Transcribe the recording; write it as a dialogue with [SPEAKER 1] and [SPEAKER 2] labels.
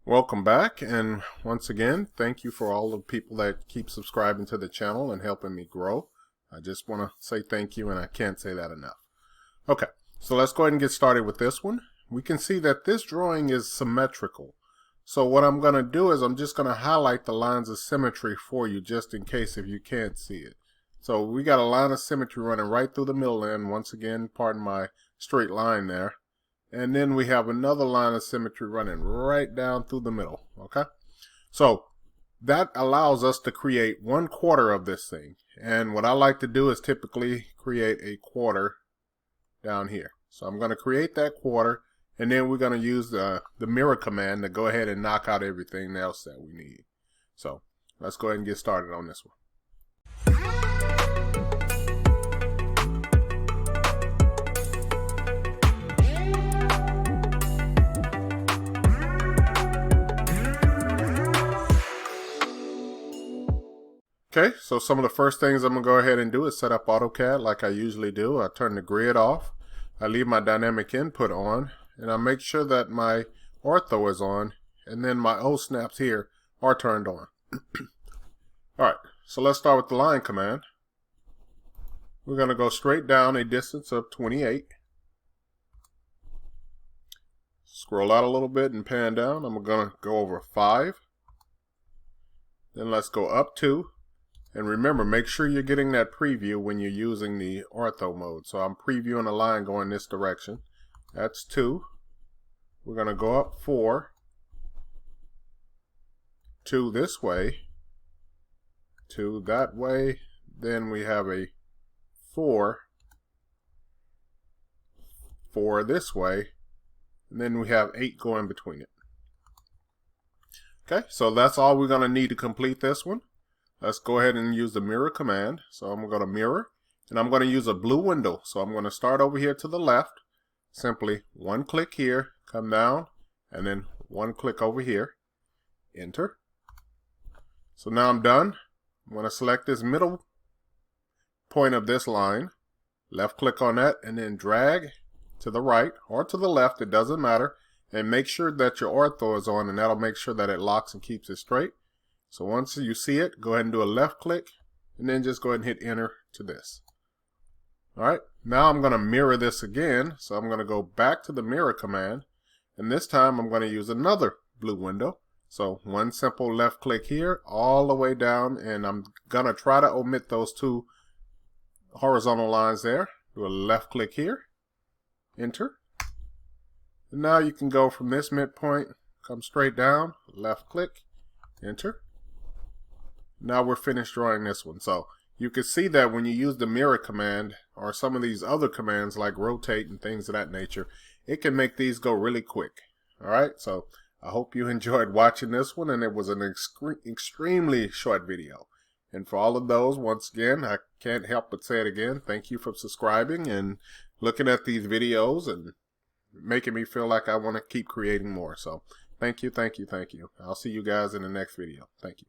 [SPEAKER 1] Welcome back, and once again, thank you for all the people that keep subscribing to the channel and helping me grow. I just want to say thank you, and I can't say that enough. Okay, so let's go ahead and get started with this one. We can see that this drawing is symmetrical. So what I'm going to do is I'm just going to highlight the lines of symmetry for you just in case if you can't see it. So we got a line of symmetry running right through the middle end. Once again, pardon my straight line there. And then we have another line of symmetry running right down through the middle, okay? So that allows us to create 1/4 of this thing. And what I like to do is typically create a quarter down here. So I'm going to create that quarter, and then we're going to use the mirror command to go ahead and knock out everything else that we need. So let's go ahead and get started on this one. Okay, so some of the first things I'm going to go ahead and do is set up AutoCAD like I usually do. I turn the grid off, I leave my dynamic input on, and I make sure that my ortho is on, and then my O snaps here are turned on. Alright, so let's start with the line command. We're going to go straight down a distance of 28. Scroll out a little bit and pan down. I'm going to go over 5. Then let's go up 2. And remember, make sure you're getting that preview when you're using the ortho mode. So I'm previewing a line going this direction. That's 2. We're going to go up 4. 2 this way. 2 that way. Then we have a 4. 4 this way. And then we have 8 going between it. Okay, so that's all we're going to need to complete this one. Let's go ahead and use the mirror command. So I'm going to mirror, and I'm going to use a blue window. So I'm going to start over here to the left. Simply one click here, come down, and then one click over here. Enter. So now I'm done. I'm going to select this middle point of this line. Left click on that, and then drag to the right or to the left. It doesn't matter. And make sure that your ortho is on, and that'll make sure that it locks and keeps it straight. So once you see it, go ahead and do a left click, and then just go ahead and hit enter to this. Alright, now I'm going to mirror this again. So I'm going to go back to the mirror command, and this time I'm going to use another blue window. So one simple left click here, all the way down, and I'm going to try to omit those 2 horizontal lines there. Do a left click here, enter. And now you can go from this midpoint, come straight down, left click, enter. Now we're finished drawing this one. So you can see that when you use the mirror command or some of these other commands like rotate and things of that nature, it can make these go really quick. Alright, so I hope you enjoyed watching this one, and it was an extremely short video. And for all of those, once again, I can't help but say it again, thank you for subscribing and looking at these videos and making me feel like I want to keep creating more. So thank you, thank you, thank you. I'll see you guys in the next video. Thank you.